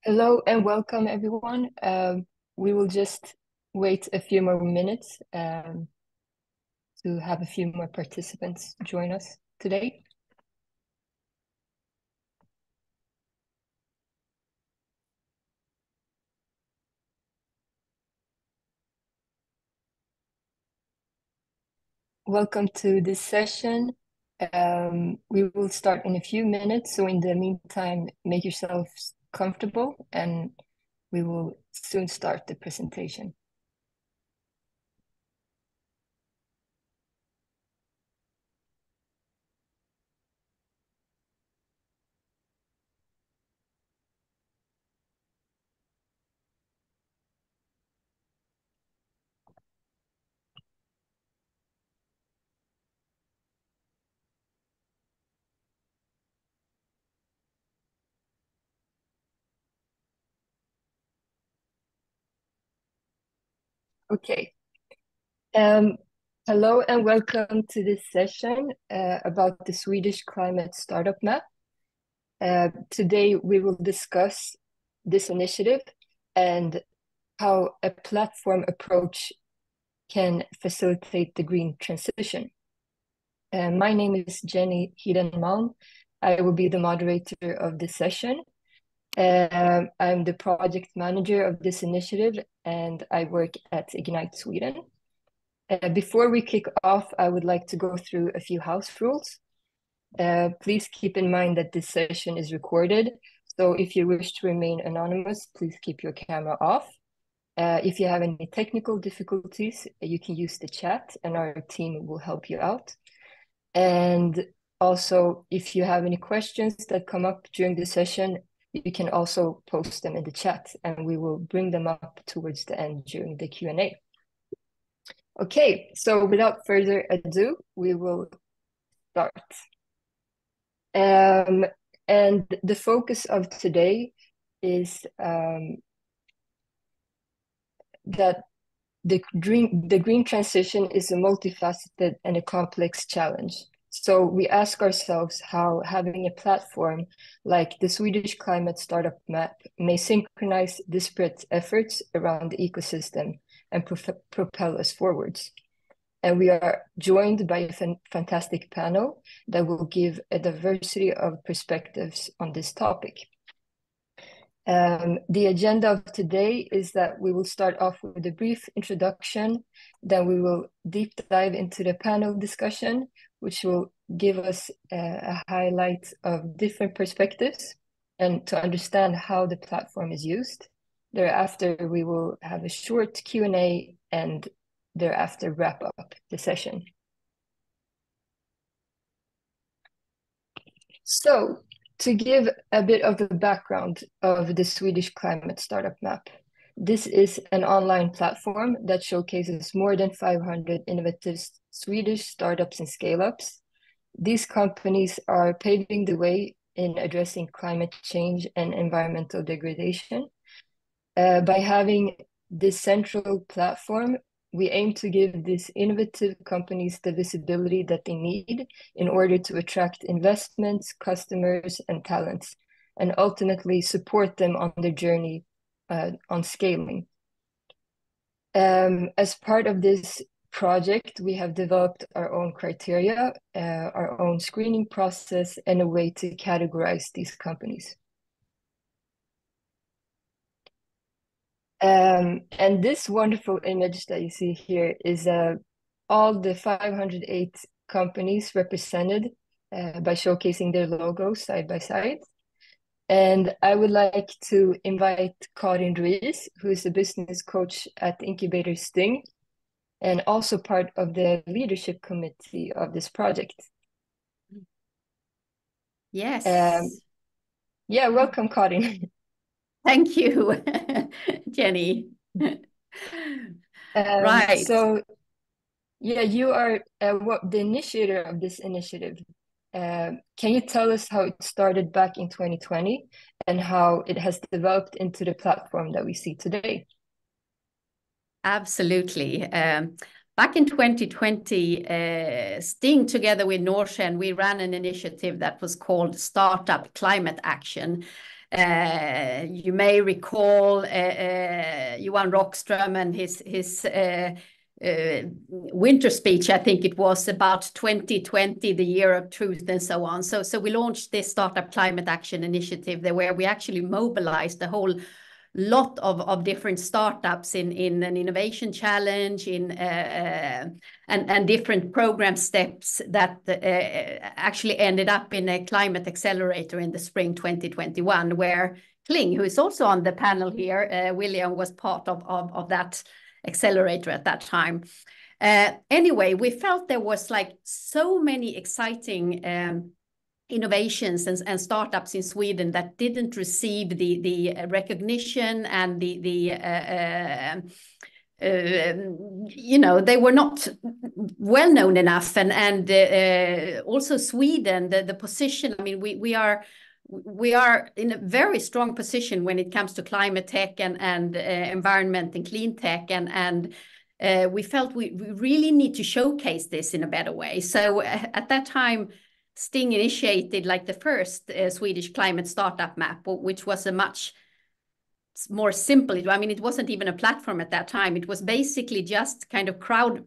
Hello and welcome, everyone. We will just wait a few more minutes to have a few more participants join us today. Welcome to this session. We will start in a few minutes, so in the meantime, make yourselves comfortable and we will soon start the presentation. Okay. Hello and welcome to this session about the Swedish Climate Startup Map. Today we will discuss this initiative and how a platform approach can facilitate the green transition. My name is Jenny Hidenmalm. I will be the moderator of this session. I'm the project manager of this initiative and I work at Ignite Sweden. Before we kick off, I would like to go through a few house rules. Please keep in mind that this session is recorded, so if you wish to remain anonymous, please keep your camera off. If you have any technical difficulties, you can use the chat and our team will help you out. And also, if you have any questions that come up during the session, you can also post them in the chat and we will bring them up towards the end during the Q&A. Okay, so without further ado, we will start. And the focus of today is that the green transition is a multifaceted and a complex challenge. So we ask ourselves how having a platform like the Swedish Climate Startup Map may synchronize disparate efforts around the ecosystem and propel us forwards. And we are joined by a fantastic panel that will give a diversity of perspectives on this topic. The agenda of today is that we will start off with a brief introduction, then we will deep dive into the panel discussion, which will give us a highlight of different perspectives and to understand how the platform is used. Thereafter, we will have a short Q&A and thereafter wrap up the session. So, to give a bit of the background of the Swedish Climate Startup Map, this is an online platform that showcases more than 500 innovative Swedish startups and scale-ups. These companies are paving the way in addressing climate change and environmental degradation. By having this central platform, we aim to give these innovative companies the visibility that they need in order to attract investments, customers, and talents, and ultimately support them on their journey on scaling. As part of this project, we have developed our own criteria, our own screening process, and a way to categorize these companies. And this wonderful image that you see here is all the 508 companies represented by showcasing their logos side by side. And I would like to invite Karin Ruiz, who is a business coach at Incubator Sting, and also part of the leadership committee of this project. Yes. Yeah, welcome, Karin. Thank you, Jenny. Right. So, yeah, you are the initiator of this initiative. Can you tell us how it started back in 2020 and how it has developed into the platform that we see today? Absolutely. Back in 2020, Sting, together with Norsen, we ran an initiative that was called Startup Climate Action. You may recall Johan Rockström and his winter speech, I think it was, about 2020, the year of truth, and so on. So we launched this Startup Climate Action Initiative there, where we actually mobilized the whole lot of different startups in an innovation challenge, and different program steps that actually ended up in a climate accelerator in the spring 2021, where Kling, who is also on the panel here, William, was part of that accelerator at that time. Anyway, we felt there was like so many exciting innovations and startups in Sweden that didn't receive the recognition and you know, they were not well known enough, and also Sweden, the position. I mean, we are in a very strong position when it comes to climate tech and environment and clean tech, and we felt we really need to showcase this in a better way. So at that time, Sting initiated like the first Swedish Climate Startup Map, which was a much more simple. I mean, it wasn't even a platform at that time. It was basically just kind of crowd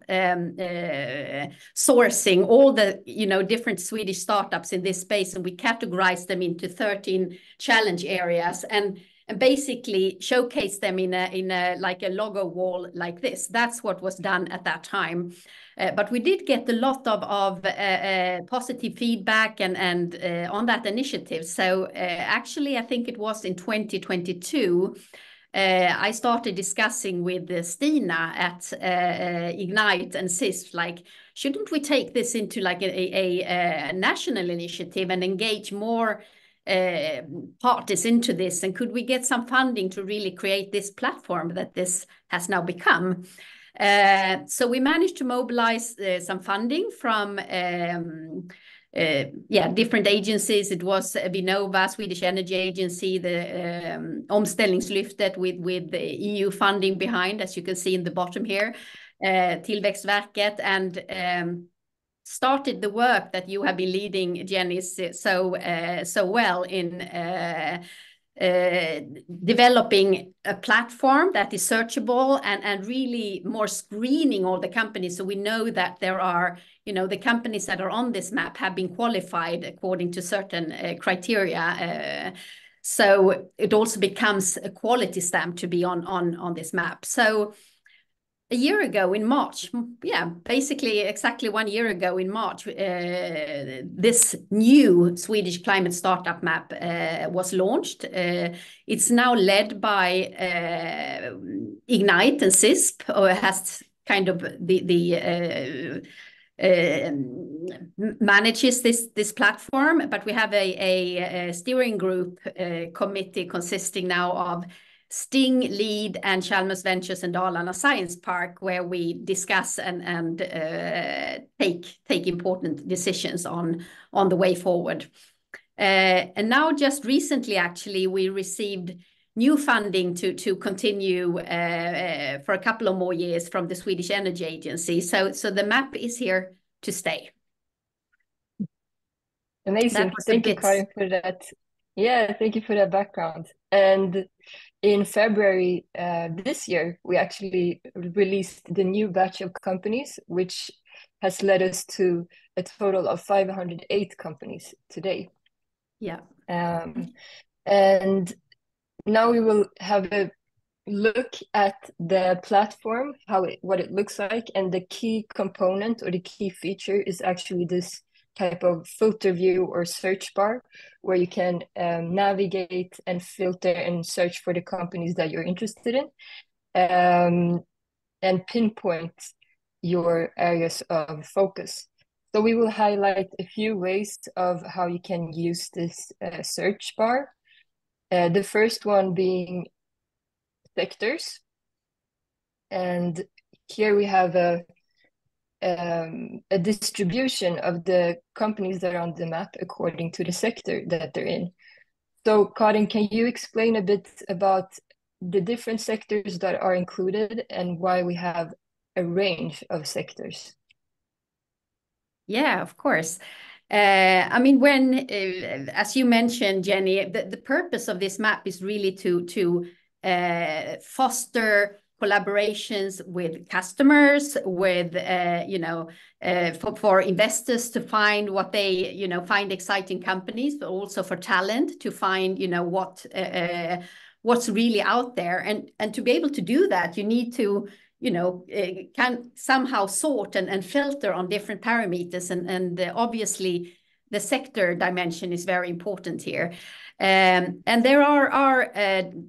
sourcing all the, you know, different Swedish startups in this space, and we categorized them into 13 challenge areas and basically showcase them in a like a logo wall like this. That's what was done at that time. But we did get a lot of positive feedback and on that initiative. So actually, I think it was in 2022, I started discussing with Stina at Ignite and SISP, like, shouldn't we take this into like a national initiative and engage more parties into this, and could we get some funding to really create this platform that this has now become? So we managed to mobilize some funding from different agencies. It was Vinnova, Swedish Energy Agency, the Omställningslyftet with the EU funding behind, as you can see in the bottom here, Tillväxtverket, and started the work that you have been leading, Jenny, so well in developing a platform that is searchable and really more screening all the companies. So we know that there are, you know, the companies that are on this map have been qualified according to certain criteria. So it also becomes a quality stamp to be on this map. So a year ago in March, basically exactly 1 year ago in March, this new Swedish Climate Startup Map was launched. It's now led by Ignite and SISP, or has kind of manages this platform, but we have a steering group committee consisting now of Sting lead and Chalmers Ventures and Dalarna Science Park, where we discuss and take important decisions on the way forward. And now just recently, actually, we received new funding to continue for a couple of more years from the Swedish Energy Agency. So the map is here to stay. Amazing. Thank you, Karin, for that. Yeah, thank you for that background. And in February this year, we actually released the new batch of companies, which has led us to a total of 508 companies today. Yeah. And now we will have a look at the platform, what it looks like, and the key component or the key feature is actually this type of filter view or search bar, where you can navigate and filter and search for the companies that you're interested in, and pinpoint your areas of focus. So we will highlight a few ways of how you can use this search bar. The first one being sectors. And here we have a distribution of the companies that are on the map according to the sector that they're in. So Karin, can you explain a bit about the different sectors that are included and why we have a range of sectors? Yeah, of course. I mean, when, as you mentioned, Jenny, the purpose of this map is really to foster collaborations with customers, with, for investors to find what they, find exciting companies, but also for talent to find, what's really out there. And to be able to do that, you need to, can somehow sort and filter on different parameters. And obviously, the sector dimension is very important here. And there are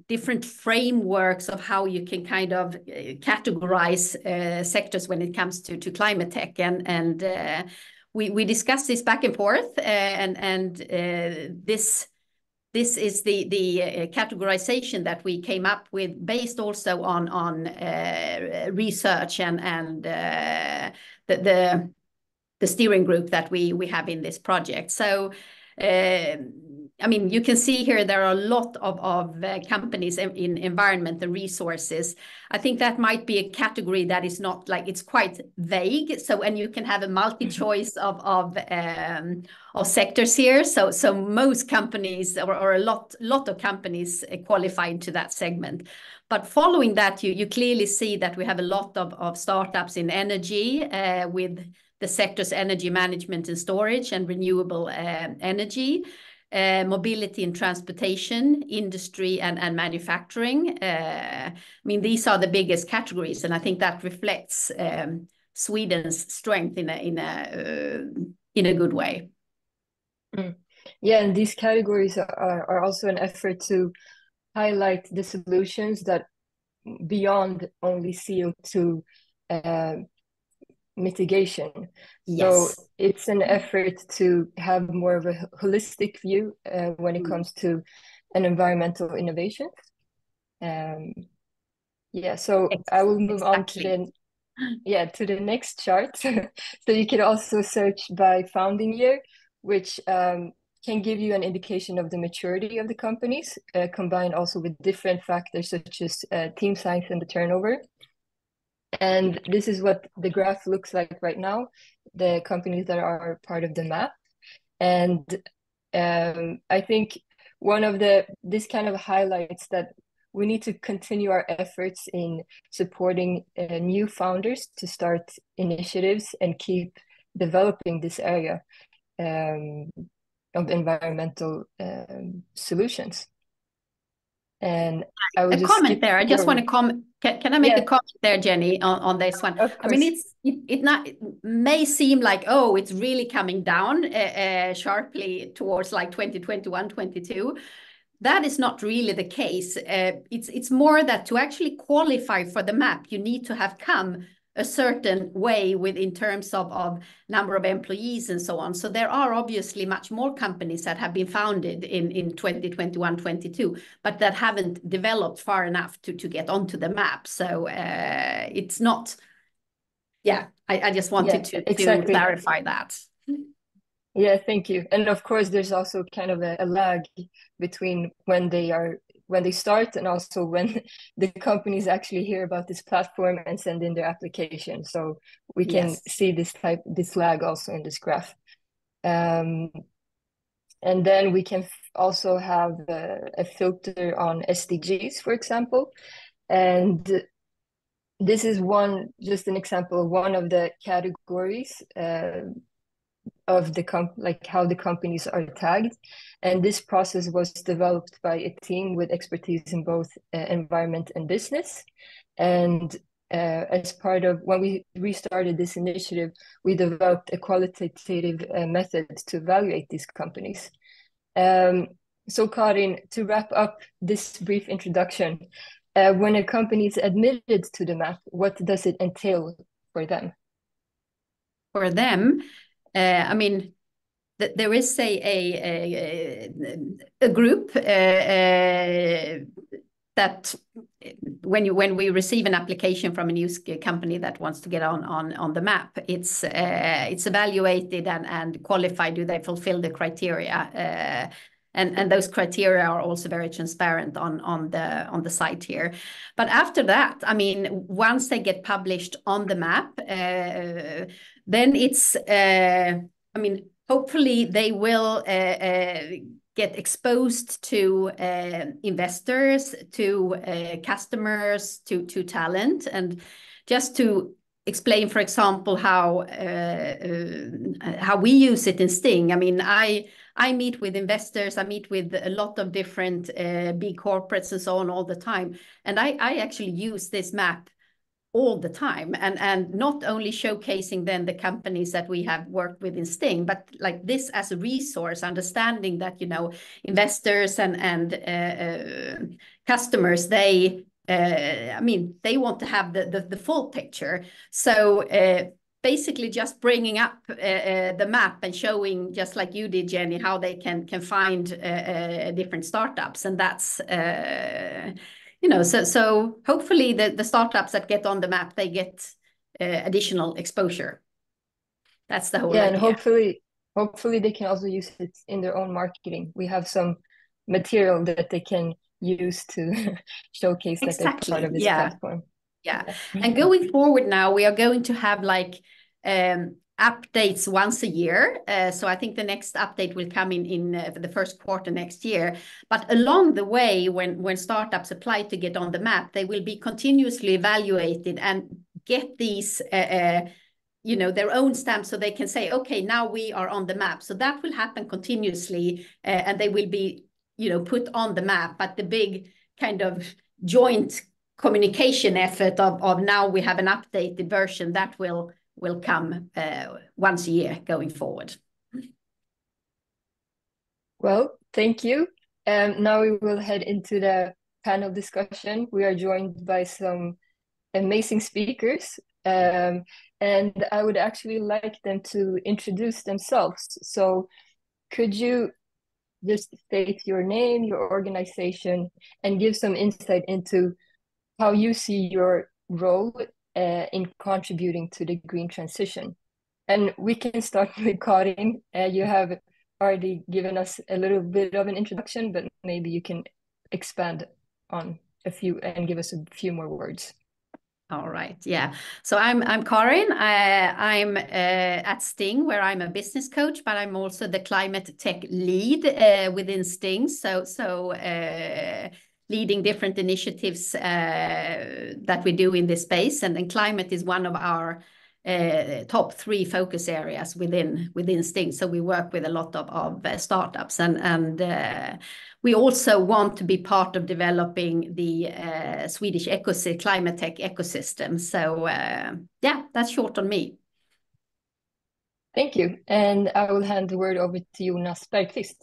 different frameworks of how you can kind of categorize sectors when it comes to climate tech. And we discussed this back and forth, and this is the categorization that we came up with, based also on research and the steering group that we have in this project. So, I mean, you can see here there are a lot of companies in environment and resources. I think that might be a category that is not like, it's quite vague. So, and you can have a multi-choice of sectors here. So most companies or a lot of companies qualify into that segment. But following that, you clearly see that we have a lot of startups in energy, with the sectors energy management and storage and renewable energy, mobility and transportation, industry and manufacturing. I mean, these are the biggest categories, and I think that reflects Sweden's strength in a good way. Yeah, and these categories are also an effort to highlight the solutions that beyond only CO2 mitigation. Yes. So it's an effort to have more of a holistic view when it comes to an environmental innovation. Yeah, so I will move on to the next chart. So you can also search by founding year, which can give you an indication of the maturity of the companies, combined also with different factors such as team size and the turnover. And this is what the graph looks like right now, the companies that are part of the map. And I think this kind of highlights that we need to continue our efforts in supporting new founders to start initiatives and keep developing this area of environmental solutions. And I will just comment there. I just want to comment. Can I make a comment there, Jenny, on this one? Of course. I mean, it may seem like, oh, it's really coming down sharply towards like 2021, 22. That is not really the case. It's more that to actually qualify for the map, you need to have come a certain way in terms of number of employees and so on. So there are obviously much more companies that have been founded in 2021, 22, but that haven't developed far enough to get onto the map. So it's not, I just wanted to clarify that. Yeah, thank you. And of course, there's also kind of a lag between when they start and also when the companies actually hear about this platform and send in their application. So we can see this lag also in this graph. And then we can also have a filter on SDGs, for example. And this is just an example of one of the categories of how the companies are tagged. And this process was developed by a team with expertise in both environment and business. And as part of when we restarted this initiative, we developed a qualitative method to evaluate these companies. So Karin, to wrap up this brief introduction, when a company is admitted to the map, what does it entail for them? For them, I mean, there is a group that when we receive an application from a new company that wants to get on the map, it's evaluated and qualified. Do they fulfill the criteria? And those criteria are also very transparent on the site here. But after that, I mean, once they get published on the map, then it's I mean, hopefully they will get exposed to investors, to customers, to talent. And just to explain, for example, how we use it in Sting. I mean, I meet with investors, I meet with a lot of different big corporates and so on all the time. And I actually use this map all the time, and not only showcasing then the companies that we have worked with in Sting, but like this as a resource, understanding that, you know, investors and customers, they I mean, they want to have the full picture. So basically just bringing up the map and showing, just like you did, Jenny, how they can find different startups. And that's you know, so hopefully the startups that get on the map, they get additional exposure. That's the whole idea. And hopefully they can also use it in their own marketing. We have some material that they can use to showcase that they're part of this platform. Yeah. And going forward now, we are going to have like updates once a year. So I think the next update will come in the first quarter next year. But along the way, when startups apply to get on the map, they will be continuously evaluated and get these you know, their own stamp, so they can say, okay, now we are on the map. So that will happen continuously, and they will be, you know, put on the map. But the big kind of joint communication effort of now we have an updated version that will come once a year going forward. Well, thank you. Now we will head into the panel discussion. We are joined by some amazing speakers, and I would actually like them to introduce themselves. So could you just state your name, your organization, and give some insight into how you see your role in contributing to the green transition? And we can start with Karin. You have already given us a little bit of an introduction, but maybe you can expand on a few and give us a few more words. All right. Yeah. So I'm Karin. I'm at Sting, where I'm a business coach, but I'm also the climate tech lead within Sting. So leading different initiatives that we do in this space, and then climate is one of our top 3 focus areas within Sting. So we work with a lot of startups, and we also want to be part of developing the Swedish climate tech ecosystem. So yeah, that's short on me. Thank you. And I will hand the word over to Jonas Bergqvist.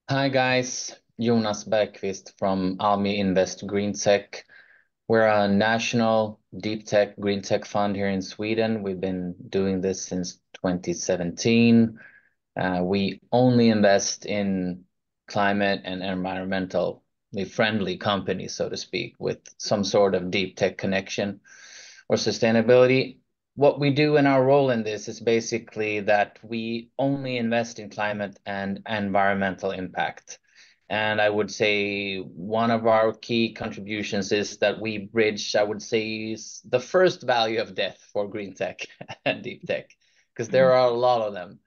Hi guys, Jonas Bergqvist from Almi Invest Green Tech. We're a national deep tech, green tech fund here in Sweden. We've been doing this since 2017. We only invest in climate and environmentally friendly companies, so to speak, with some sort of deep tech connection or sustainability. What we do in our role in this is basically that we only invest in climate and environmental impact. And I would say one of our key contributions is that we bridge, I would say, is the first value of death for green tech and deep tech, because there are a lot of them.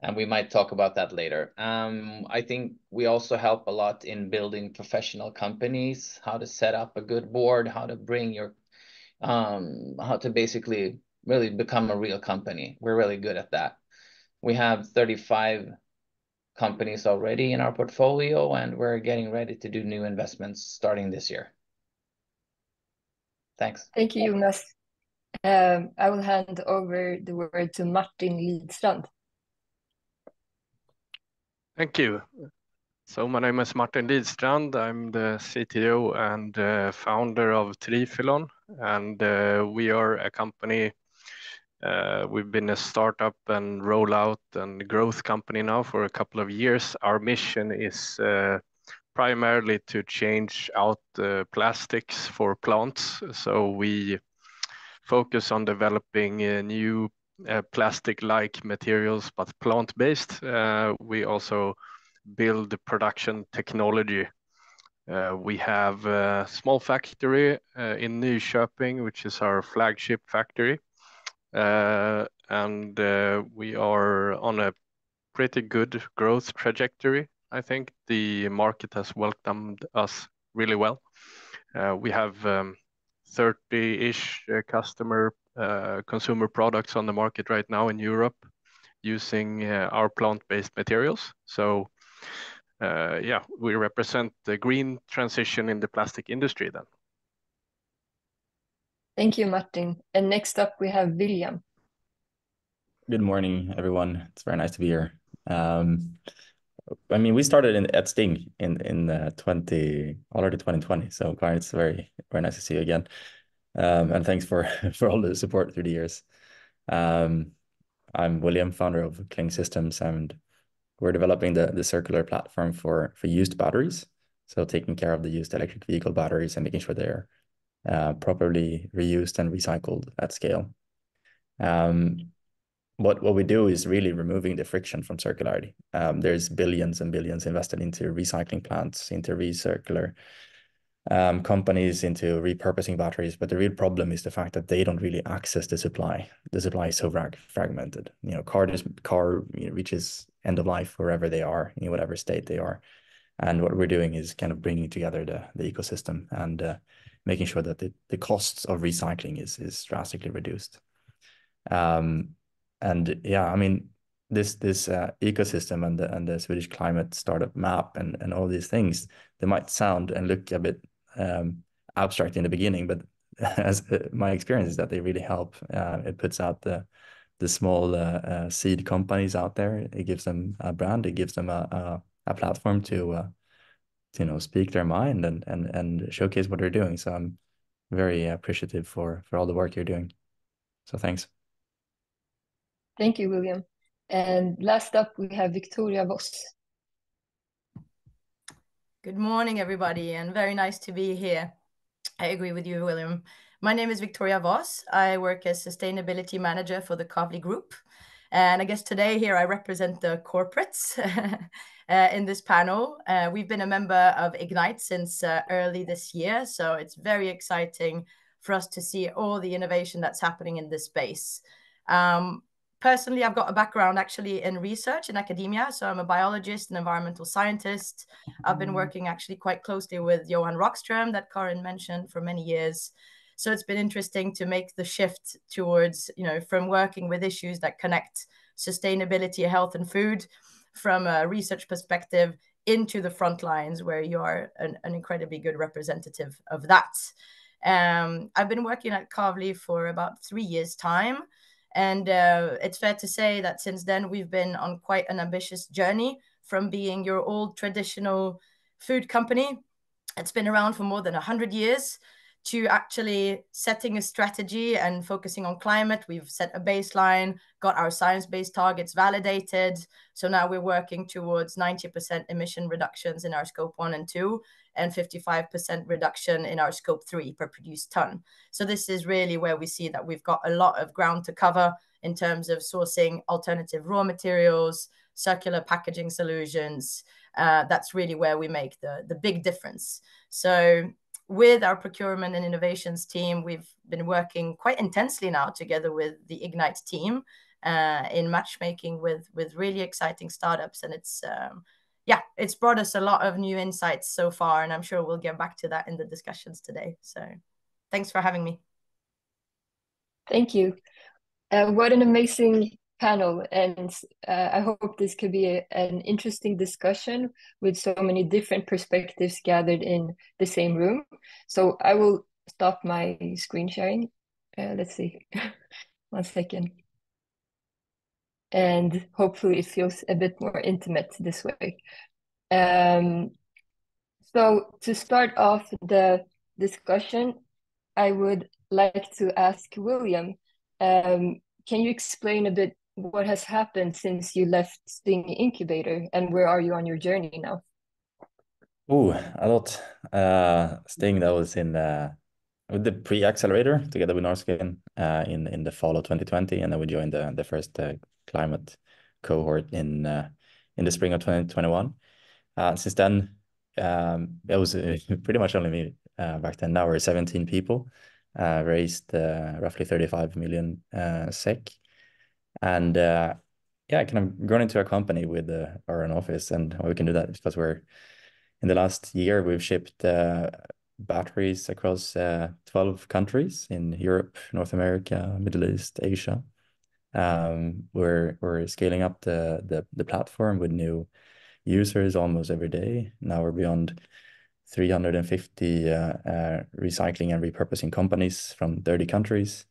And we might talk about that later. I think we also help a lot in building professional companies, how to set up a good board, how to bring your, how to basically really become a real company. We're really good at that. We have 35 companies already in our portfolio, and we're getting ready to do new investments starting this year. Thanks. Thank you, Jonas. I will hand over the word to Martin Lidstrand. Thank you. So my name is Martin Lidstrand. I'm the CTO and founder of Trifilon, and we are a company. We've been a startup and rollout and growth company now for a couple of years. Our mission is primarily to change out plastics for plants. So we focus on developing new plastic-like materials, but plant-based. We also build production technology. We have a small factory in Nyköping, which is our flagship factory. and we are on a pretty good growth trajectory. I think the market has welcomed us really well. We have 30-ish consumer products on the market right now in Europe using our plant-based materials. So yeah, we represent the green transition in the plastic industry then. Thank you, Martin. And next up, we have William. Good morning, everyone. It's very nice to be here. I mean, we started at Sting in already 2020. So Karin, it's very nice to see you again. And thanks for all the support through the years. I'm William, founder of Cling Systems, and we're developing the circular platform for used batteries. So taking care of the used electric vehicle batteries and making sure they're properly reused and recycled at scale. What we do is really removing the friction from circularity. There's billions and billions invested into recycling plants, into recircular companies, into repurposing batteries. But the real problem is the fact that they don't really access the supply. The supply is so fragmented. You know, car reaches end of life wherever they are, in whatever state they are. And what we're doing is kind of bringing together the ecosystem and making sure that the costs of recycling is drastically reduced. And yeah, I mean, this ecosystem and the Swedish Climate Startup Map and all these things, they might sound and look a bit abstract in the beginning, but as my experience is that they really help. It puts out the small seed companies out there. It gives them a brand. It gives them a platform to speak their mind and showcase what they're doing. So I'm very appreciative for all the work you're doing. So thanks. Thank you, William. And last up, we have Victoria Voss. Good morning, everybody, and very nice to be here. I agree with you, William. My name is Victoria Voss. I work as Sustainability Manager for the Kavli Group. And I guess today here I represent the corporates in this panel. We've been a member of Ignite since early this year, so it's very exciting for us to see all the innovation that's happening in this space. Personally, I've got a background actually in research in academia. So I'm a biologist and environmental scientist. I've been working actually quite closely with Johan Rockström that Karin mentioned for many years. So it's been interesting to make the shift towards, from working with issues that connect sustainability, health and food from a research perspective into the front lines where you are an incredibly good representative of that. I've been working at Kavli for about 3 years' time. And it's fair to say that since then, we've been on quite an ambitious journey from being your old traditional food company. It's been around for more than 100 years to actually setting a strategy and focusing on climate. We've set a baseline, got our science-based targets validated. So now we're working towards 90% emission reductions in our scope 1 and 2 and 55% reduction in our scope 3 per produced ton. So this is really where we see that we've got a lot of ground to cover in terms of sourcing alternative raw materials, circular packaging solutions. That's really where we make the big difference. So with our procurement and innovations team, we've been working quite intensely now together with the Ignite team in matchmaking with really exciting startups. And it's brought us a lot of new insights so far, and I'm sure we'll get back to that in the discussions today. So thanks for having me. Thank you. What an amazing panel, and I hope this could be an interesting discussion with so many different perspectives gathered in the same room. So I will stop my screen sharing. Let's see, 1 second. And hopefully it feels a bit more intimate this way. So to start off the discussion, I would like to ask William, can you explain a bit what has happened since you left Sting Incubator and where are you on your journey now? Oh, a lot. Sting, that was with the pre-accelerator together with Norskin in the fall of 2020, and then we joined the first climate cohort in the spring of 2021. Since then, it was pretty much only me back then. Now we're 17 people, raised roughly 35 million SEK. And yeah, kind of grown into a company with our own office, and we can do that because in the last year we've shipped batteries across 12 countries in Europe, North America, Middle East, Asia. We're scaling up the platform with new users almost every day. Now we're beyond 350 recycling and repurposing companies from 30 countries.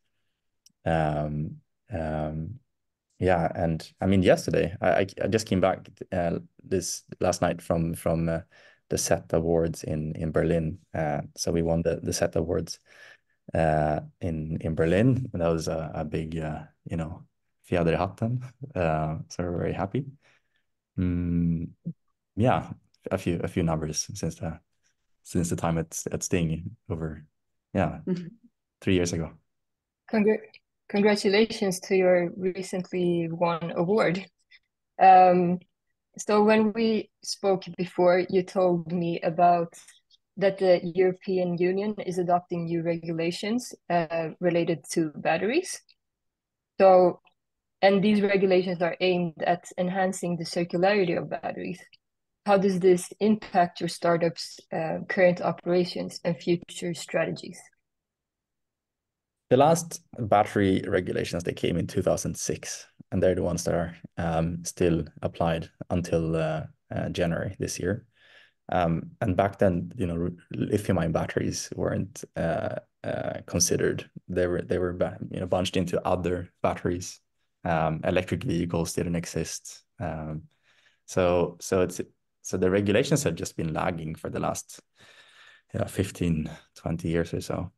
Yeah, and I mean, yesterday I just came back this last night from the SET Awards in Berlin. So we won the SET Awards in Berlin. And that was a big you know, fjäder i hatten. So we're very happy. Yeah, a few numbers since the time at Sting over 3 years ago. Congratulations to your recently won award. So when we spoke before, you told me about that the European Union is adopting new regulations related to batteries. So, and these regulations are aimed at enhancing the circularity of batteries. How does this impact your startup's current operations and future strategies? The last battery regulations, they came in 2006, and they're the ones that are still applied until January this year. And back then, you know, lithium-ion batteries weren't considered. They were you know, bunched into other batteries. Electric vehicles didn't exist. So the regulations have just been lagging for the last 15, 20 years or so.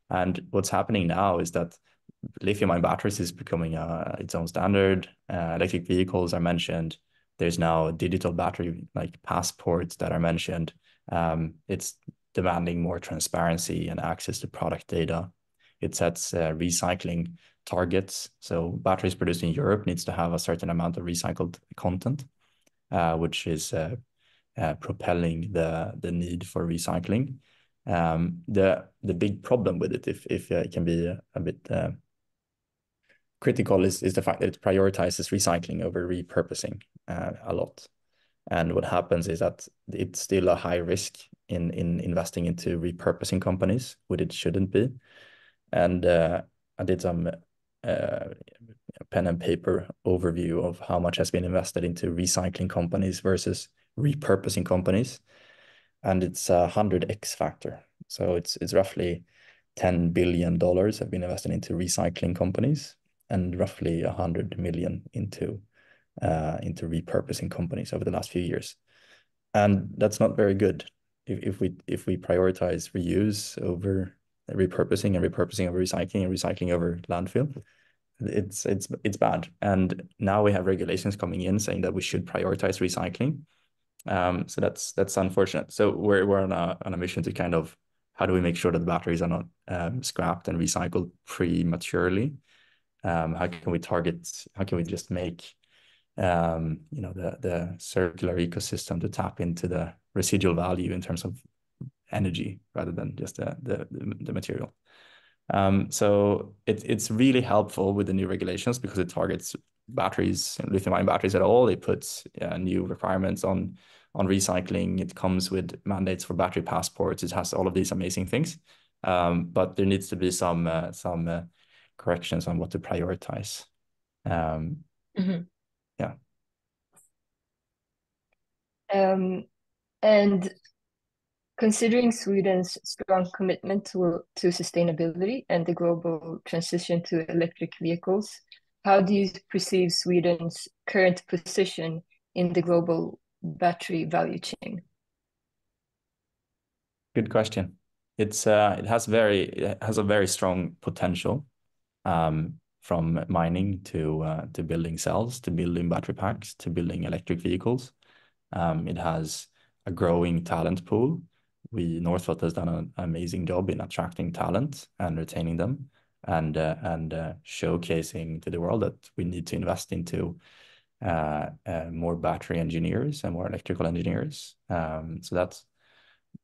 And what's happening now is that lithium-ion batteries is becoming its own standard. Electric vehicles are mentioned. There's now digital battery like passports that are mentioned. It's demanding more transparency and access to product data. It sets recycling targets. So batteries produced in Europe needs to have a certain amount of recycled content, which is propelling the need for recycling. The big problem with it, if it can be a bit critical, is the fact that it prioritizes recycling over repurposing a lot. And what happens is that it's still a high risk in investing into repurposing companies, which it shouldn't be. And I did some pen and paper overview of how much has been invested into recycling companies versus repurposing companies. And it's a 100x factor. So it's roughly $10 billion have been invested into recycling companies, and roughly 100 million into repurposing companies over the last few years. And that's not very good. If we prioritize reuse over repurposing and repurposing over recycling and recycling over landfill, it's bad. And now we have regulations coming in saying that we should prioritize recycling. So that's unfortunate. So we're on a mission to kind of, how do we make sure that the batteries are not scrapped and recycled prematurely? How can we just make you know, the circular ecosystem to tap into the residual value in terms of energy rather than just the material. So it's really helpful with the new regulations because it targets batteries, lithium-ion batteries at all. It puts new requirements on recycling. It comes with mandates for battery passports. It has all of these amazing things. But there needs to be some corrections on what to prioritize. Yeah. And considering Sweden's strong commitment to sustainability and the global transition to electric vehicles, how do you perceive Sweden's current position in the global battery value chain? Good question. It has a very strong potential, from mining to building cells, to building battery packs, to building electric vehicles. It has a growing talent pool. Northvolt has done an amazing job in attracting talent and retaining them, and showcasing to the world that we need to invest into more battery engineers and more electrical engineers. So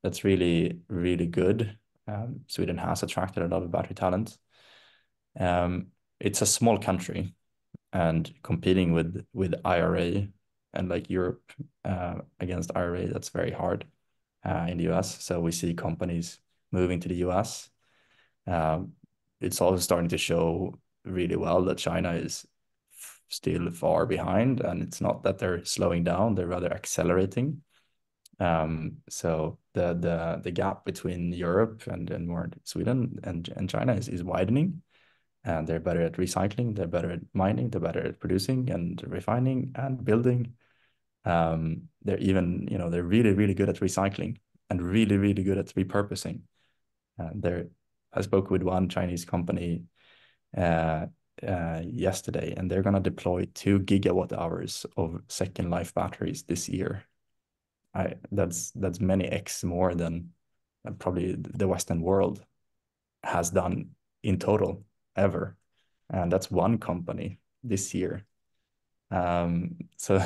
that's really, really good. Sweden has attracted a lot of battery talent. it's a small country, and competing with IRA and like Europe against IRA, that's very hard in the US. So we see companies moving to the US. It's also starting to show really well that China is still far behind, and it's not that they're slowing down, they're rather accelerating. So the gap between Europe and more Sweden and China is widening, and they're better at recycling, they're better at mining, they're better at producing and refining and building. They're even, you know, they're really, really good at recycling and really, really good at repurposing. I spoke with one Chinese company yesterday, and they're going to deploy 2 gigawatt-hours of second life batteries this year. That's many X more than probably the Western world has done in total ever, and that's one company this year. So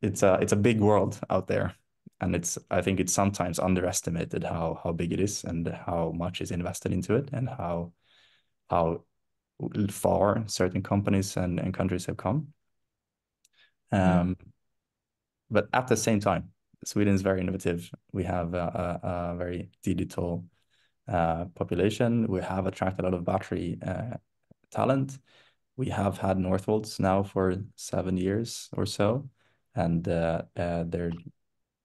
it's a big world out there, and I think it's sometimes underestimated how big it is and how much is invested into it, and how far certain companies and countries have come. But at the same time, Sweden is very innovative. We have a very digital population. We have attracted a lot of battery talent. We have had Northvolts now for 7 years or so, and they're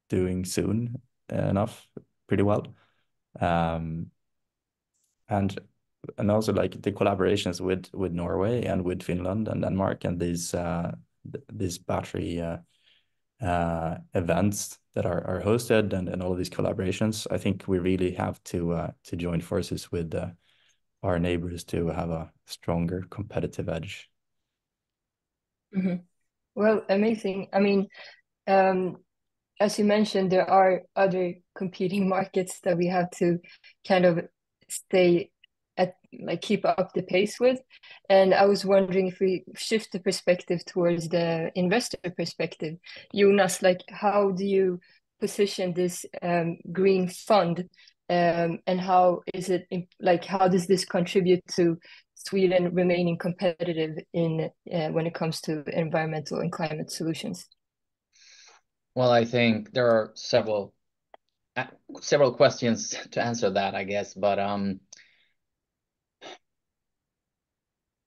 doing soon enough pretty well. And also like the collaborations with Norway and with Finland and Denmark, and these battery events that are hosted, and all of these collaborations. I think we really have to join forces with our neighbors to have a stronger competitive edge. Well, amazing. I mean, as you mentioned, there are other competing markets that we have to kind of stay at, like, keep up the pace with. And I was wondering, if we shift the perspective towards the investor perspective, Jonas, like, how do you position this green fund, and how is it like, how does this contribute to Sweden remaining competitive in when it comes to environmental and climate solutions? Well, I think there are several questions to answer that, I guess, but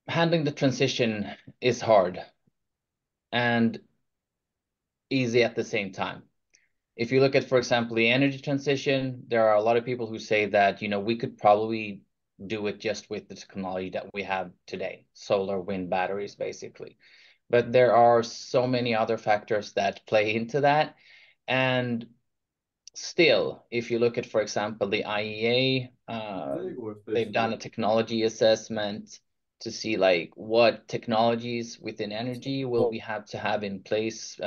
handling the transition is hard and easy at the same time. If you look at, for example, the energy transition, there are a lot of people who say that, you know, we could probably do it just with the technology that we have today, solar, wind, batteries, basically. But there are so many other factors that play into that. And still, if you look at, for example, the IEA, they've done a technology assessment to see like what technologies within energy will we have to have in place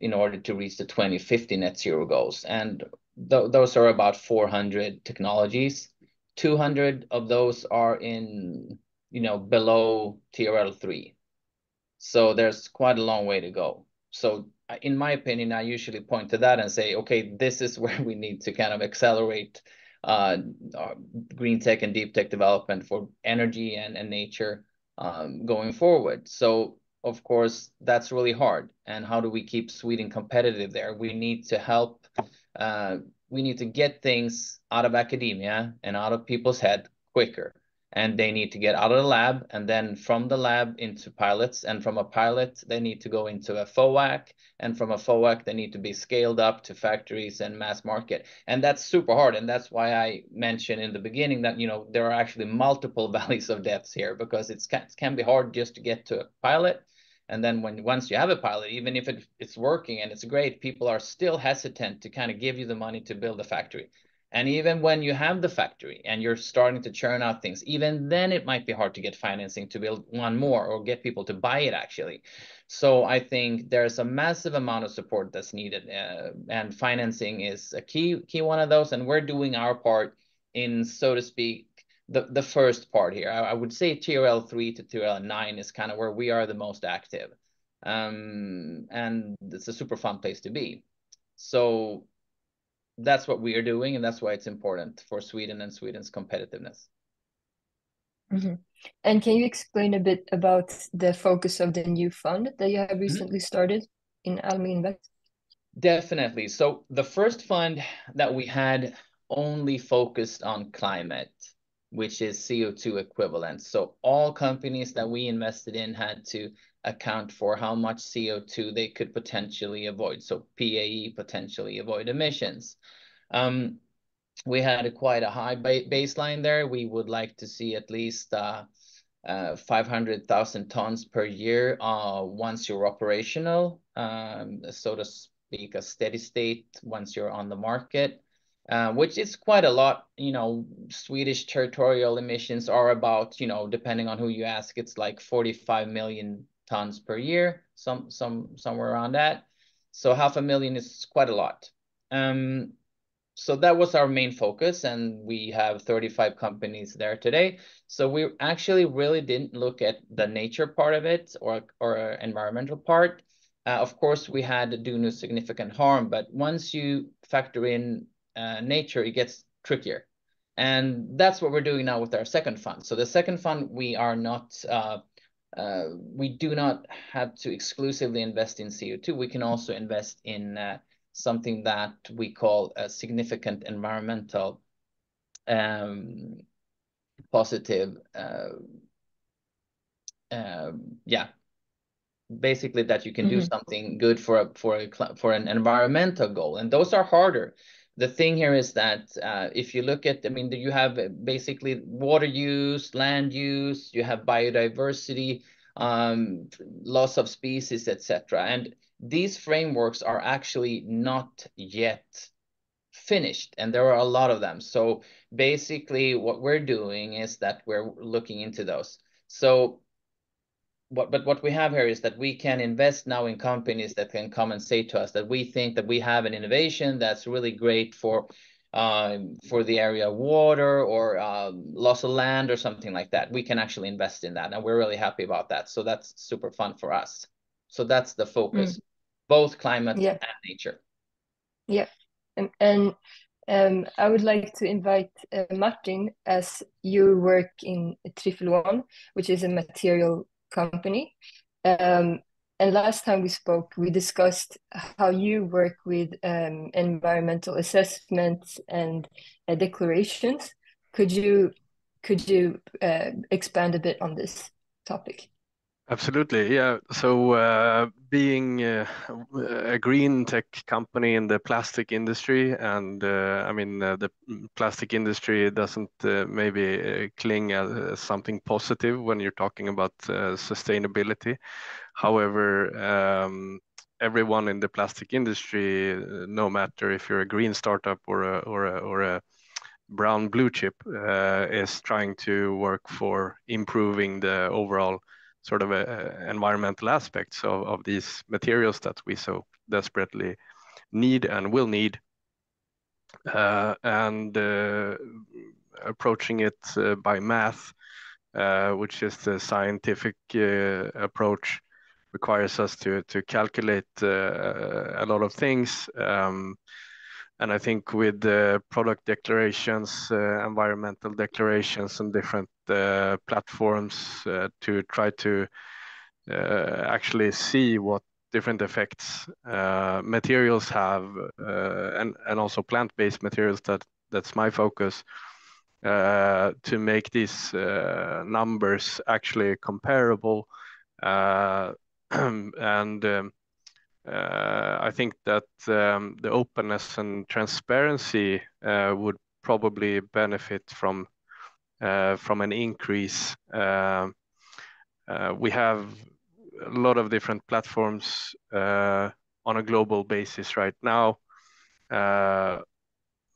in order to reach the 2050 net zero goals. And those are about 400 technologies. 200 of those are in, you know, below TRL 3. So there's quite a long way to go. So in my opinion, I usually point to that and say, okay, this is where we need to kind of accelerate green tech and deep tech development for energy and nature going forward. So of course, that's really hard. And how do we keep Sweden competitive there? We need to help. We need to get things out of academia and out of people's head quicker. And they need to get out of the lab, and then from the lab into pilots, and from a pilot they need to go into a FOAC, and from a FOAC they need to be scaled up to factories and mass market. And that's super hard, and that's why I mentioned in the beginning that, you know, there are actually multiple valleys of depths here, because it can be hard just to get to a pilot. And then once you have a pilot, even if it's working and it's great, people are still hesitant to kind of give you the money to build a factory. And even when you have the factory and you're starting to churn out things, even then it might be hard to get financing to build one more or get people to buy it, actually. So I think there's a massive amount of support that's needed, and financing is a key one of those. And we're doing our part in, so to speak, the first part here. I would say TRL 3 to TRL 9 is kind of where we are the most active. And it's a super fun place to be. So that's what we are doing, and that's why it's important for Sweden and Sweden's competitiveness. Mm-hmm. And can you explain a bit about the focus of the new fund that you have recently started in Almi Invest? Definitely. So the first fund that we had only focused on climate, which is CO2 equivalent. So all companies that we invested in had to account for how much CO2 they could potentially avoid. So PAE, potentially avoid emissions. We had quite a high baseline there. We would like to see at least 500,000 tons per year once you're operational, so to speak, a steady state once you're on the market, which is quite a lot. You know, Swedish territorial emissions are about, you know, depending on who you ask, it's like 45 million tons per year, somewhere around that. So 500,000 is quite a lot. So that was our main focus, and we have 35 companies there today. So we actually really didn't look at the nature part of it or environmental part. Of course, we had to do no significant harm, but once you factor in nature, it gets trickier. And that's what we're doing now with our second fund. So the second fund, we are not, we do not have to exclusively invest in CO2. We can also invest in something that we call a significant environmental positive, basically that you can do something good for an environmental goal, and those are harder. The thing here is that if you look at, I mean, you have basically water use, land use, you have biodiversity, loss of species, etc. And these frameworks are actually not yet finished, and there are a lot of them. So basically what we're doing is that we're looking into those. So what we have here is that we can invest now in companies that can come and say to us that we think that we have an innovation that's really great for the area of water or loss of land or something like that. We can actually invest in that, and we're really happy about that. So that's super fun for us. So that's the focus, both climate and nature. Yeah, and I would like to invite Martin, as you work in Triffelon, which is a material company. And last time we spoke, we discussed how you work with environmental assessments and declarations. Could you expand a bit on this topic? Absolutely, yeah. So being a green tech company in the plastic industry, and I mean the plastic industry doesn't maybe cling as something positive when you're talking about sustainability. However, everyone in the plastic industry, no matter if you're a green startup or a brown blue chip, is trying to work for improving the overall sort of environmental aspects of these materials that we so desperately need and will need, and approaching it by math, which is the scientific approach, requires us to calculate a lot of things. And I think with the product declarations, environmental declarations, and different platforms to try to actually see what different effects materials have, and also plant-based materials, that's my focus, to make these numbers actually comparable. And I think that the openness and transparency would probably benefit from an increase. We have a lot of different platforms on a global basis right now.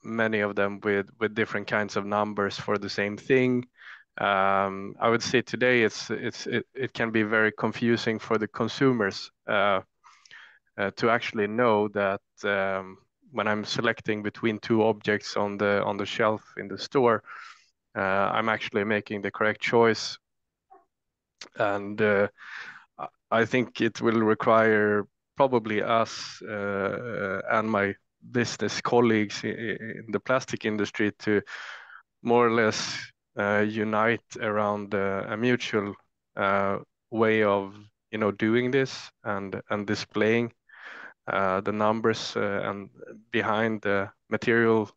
Many of them with different kinds of numbers for the same thing. I would say today it can be very confusing for the consumers to actually know that when I'm selecting between two objects on the shelf in the store, I'm actually making the correct choice. And I think it will require probably us and my business colleagues in the plastic industry to more or less unite around a mutual way of doing this and displaying the numbers and behind the material,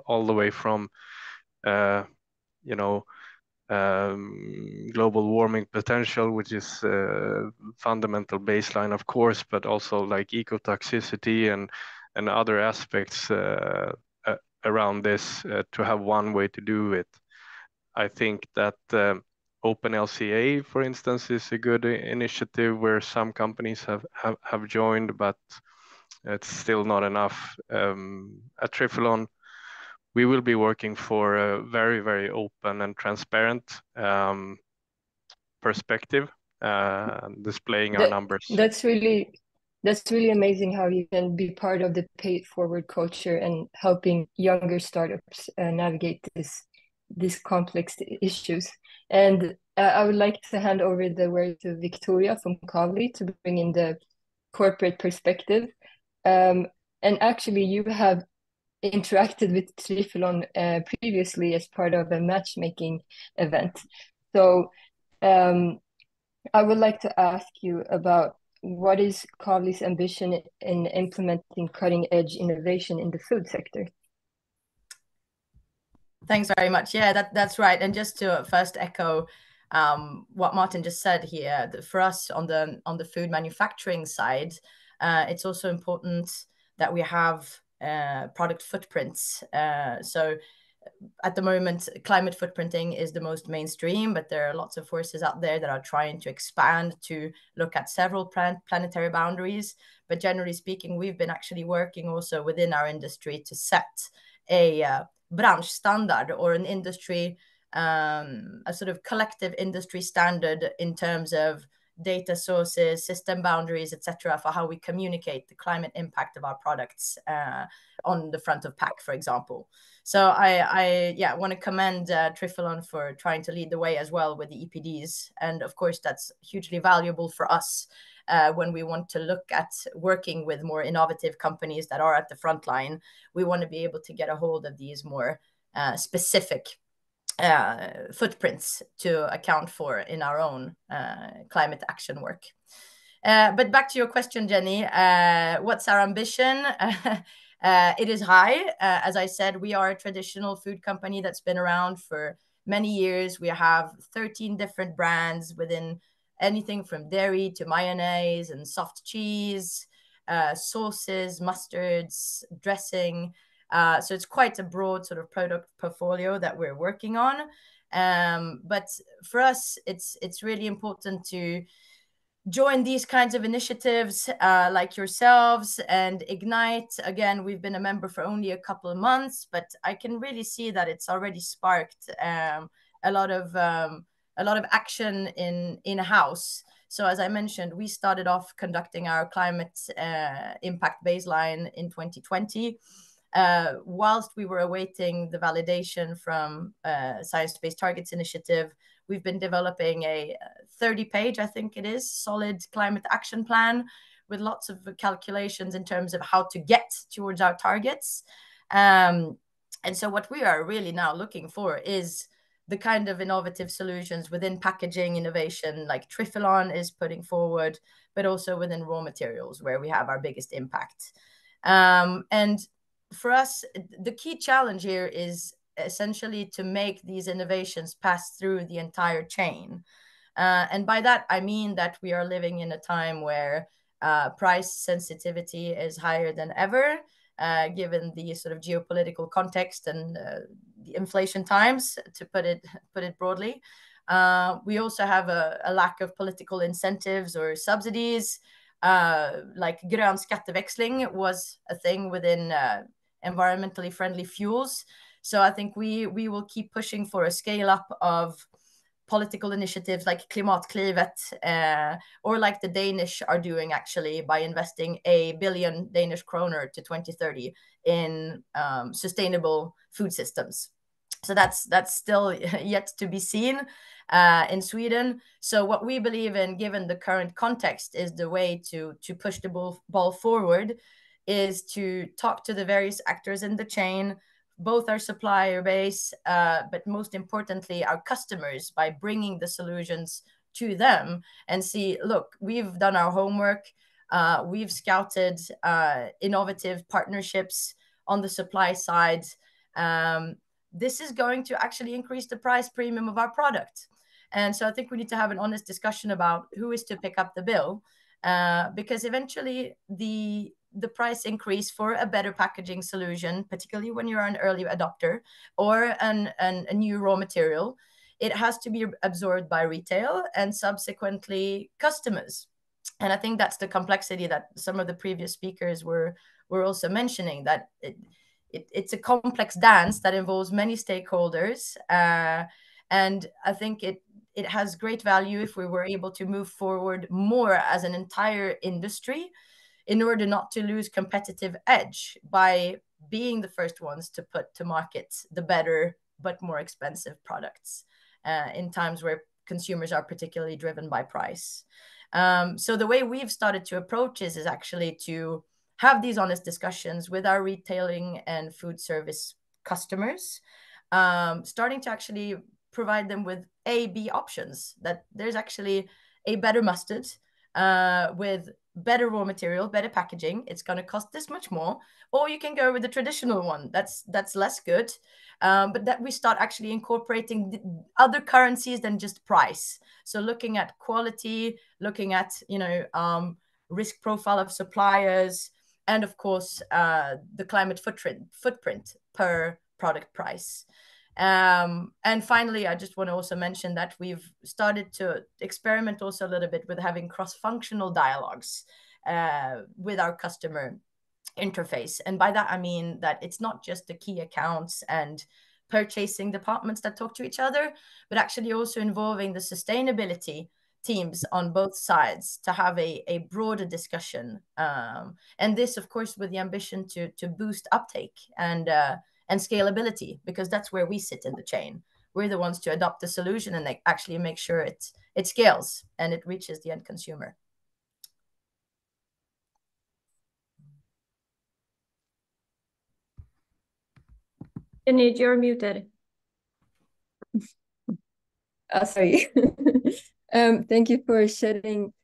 all the way from global warming potential, which is fundamental baseline, of course, but also like ecotoxicity and other aspects around this to have one way to do it. I think that OpenLCA, for instance, is a good initiative where some companies have joined, but it's still not enough. At Trifilon, we will be working for a very, very open and transparent perspective, displaying our numbers. That's really amazing how you can be part of the pay it forward culture and helping younger startups navigate these complex issues. And I would like to hand over the word to Victoria from Kavli to bring in the corporate perspective. And actually, you have interacted with Trifilon previously as part of a matchmaking event. So I would like to ask you about what is Kavli's ambition in implementing cutting-edge innovation in the food sector? Thanks very much. Yeah, that's right. And just to first echo what Martin just said here, for us on the food manufacturing side, it's also important that we have product footprints. So at the moment, climate footprinting is the most mainstream, but there are lots of forces out there that are trying to expand to look at several planetary boundaries. But generally speaking, we've been actually working also within our industry to set a branch standard or an industry, a sort of collective industry standard in terms of data sources, system boundaries, etc., for how we communicate the climate impact of our products on the front of pack, for example. So I want to commend Trifilon for trying to lead the way as well with the EPDs. And of course, that's hugely valuable for us when we want to look at working with more innovative companies that are at the front line. We want to be able to get a hold of these more specific footprints to account for in our own climate action work. But back to your question, Jenny, what's our ambition? It is high. As I said, we are a traditional food company that's been around for many years. We have 13 different brands within anything from dairy to mayonnaise and soft cheese, sauces, mustards, dressing. So it's quite a broad sort of product portfolio that we're working on. But for us, it's really important to join these kinds of initiatives like yourselves and Ignite. Again, we've been a member for only a couple of months, but I can really see that it's already sparked a lot of action in-house. So as I mentioned, we started off conducting our climate impact baseline in 2020. Whilst we were awaiting the validation from Science-Based Targets Initiative, we've been developing a 30-page, I think it is, solid climate action plan with lots of calculations in terms of how to get towards our targets. And so what we are really now looking for is the kind of innovative solutions within packaging innovation like Trifilon is putting forward, but also within raw materials where we have our biggest impact. And for us, the key challenge here is essentially to make these innovations pass through the entire chain. And by that, I mean that we are living in a time where price sensitivity is higher than ever, given the sort of geopolitical context and the inflation times, to put it broadly. We also have a lack of political incentives or subsidies, like grön skatteväxling was a thing within environmentally friendly fuels. So I think we will keep pushing for a scale up of political initiatives like Klimatklivet, or like the Danish are doing actually by investing 1 billion Danish kroner to 2030 in sustainable food systems. So that's still yet to be seen in Sweden. So what we believe in, given the current context, is the way to push the ball forward is to talk to the various actors in the chain, both our supplier base, but most importantly, our customers, by bringing the solutions to them and see, look, we've done our homework. We've scouted innovative partnerships on the supply side. This is going to actually increase the price premium of our product. And so I think we need to have an honest discussion about who is to pick up the bill, because eventually the price increase for a better packaging solution, particularly when you're an early adopter or a new raw material, it has to be absorbed by retail and subsequently customers. And I think that's the complexity that some of the previous speakers were also mentioning, that it's a complex dance that involves many stakeholders. And I think it has great value if we were able to move forward more as an entire industry in order not to lose competitive edge by being the first ones to put to market the better but more expensive products in times where consumers are particularly driven by price. So the way we've started to approach this is actually to have these honest discussions with our retailing and food service customers, starting to actually provide them with A, B options, that there's actually a better mustard with better raw material, better packaging. It's going to cost this much more, or you can go with the traditional one that's less good, but that we start actually incorporating other currencies than just price. So looking at quality, looking at risk profile of suppliers, and of course the climate footprint per product price. And finally, I just want to also mention that we've started to experiment also a little bit with having cross-functional dialogues with our customer interface. And by that, I mean that it's not just the key accounts and purchasing departments that talk to each other, but actually also involving the sustainability teams on both sides to have a broader discussion. And this, of course, with the ambition to boost uptake and scalability, because that's where we sit in the chain. We're the ones to adopt the solution and actually make sure it scales and it reaches the end consumer. Janine, you're muted. Sorry. Thank you for shedding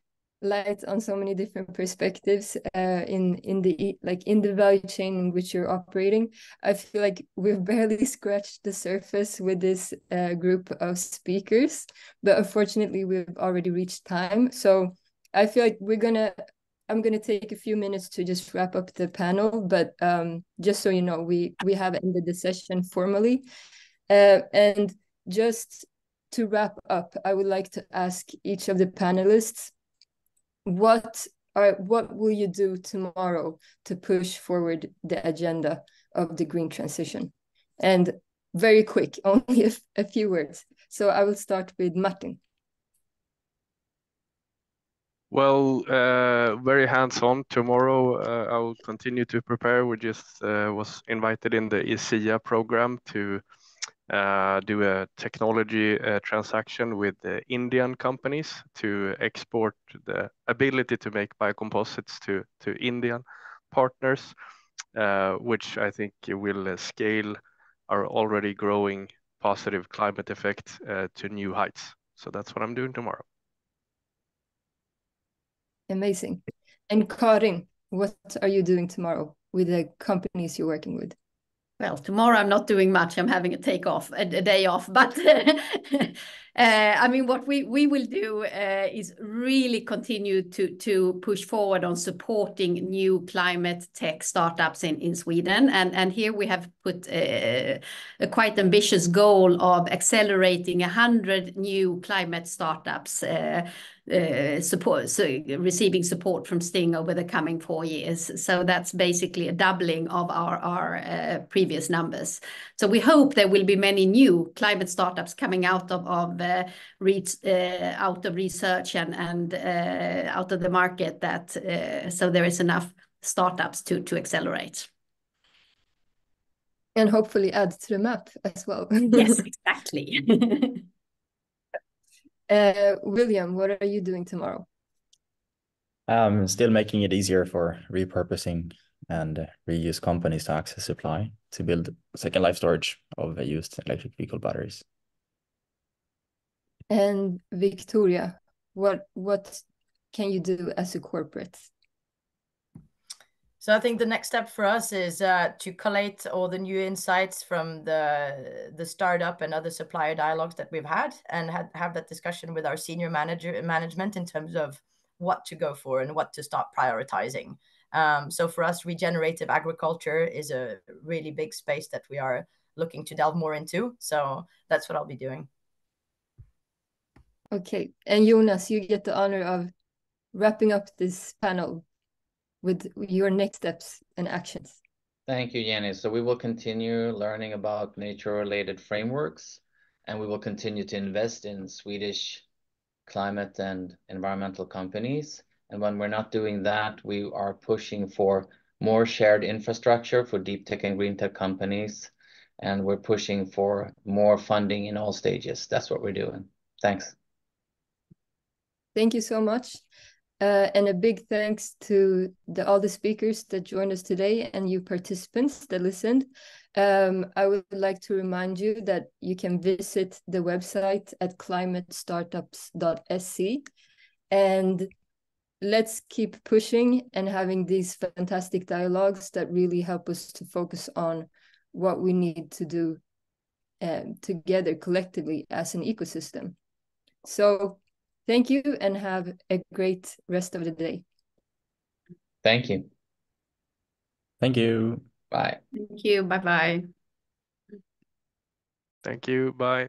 light on so many different perspectives in the value chain in which you're operating. I feel like we've barely scratched the surface with this group of speakers, but unfortunately we've already reached time. So I feel like I'm gonna take a few minutes to just wrap up the panel, but just so you know, we have ended the session formally. And just to wrap up, I would like to ask each of the panelists, what will you do tomorrow to push forward the agenda of the green transition? And very quick, only a few words. So I will start with Martin. Well, very hands-on tomorrow. I will continue to prepare. We just was invited in the ISIA program to do a technology transaction with the Indian companies to export the ability to make biocomposites to Indian partners, which I think will scale our already growing positive climate effect to new heights. So that's what I'm doing tomorrow. Amazing. And Karin, what are you doing tomorrow with the companies you're working with? Well, tomorrow I'm not doing much. I'm having a day off. But I mean, what we will do is really continue to push forward on supporting new climate tech startups in Sweden. And here we have put a quite ambitious goal of accelerating 100 new climate startups receiving support from Sting over the coming 4 years. So that's basically a doubling of our previous numbers. So we hope there will be many new climate startups coming out of research and out of the market, that so there is enough startups to accelerate. And hopefully add to the map as well. Yes, exactly. William, what are you doing tomorrow? Still making it easier for repurposing and reuse companies to access supply. to build second life storage of used electric vehicle batteries. And Victoria, what can you do as a corporate? So I think the next step for us is to collate all the new insights from the startup and other supplier dialogues that we've had, and have that discussion with our senior management in terms of what to go for and what to stop prioritizing. So for us, regenerative agriculture is a really big space that we are looking to delve more into. So that's what I'll be doing. Okay, and Jonas, you get the honor of wrapping up this panel with your next steps and actions. Thank you, Jenny. So we will continue learning about nature-related frameworks, and we will continue to invest in Swedish climate and environmental companies. And when we're not doing that, we are pushing for more shared infrastructure for deep tech and green tech companies. And we're pushing for more funding in all stages. That's what we're doing. Thanks. Thank you so much. And a big thanks to all the speakers that joined us today and you participants that listened. I would like to remind you that you can visit the website at climatestartups.sc, and let's keep pushing and having these fantastic dialogues that really help us to focus on what we need to do together collectively as an ecosystem. So thank you and have a great rest of the day. Thank you. Thank you. Bye. Thank you. Bye-bye. Thank you. Bye.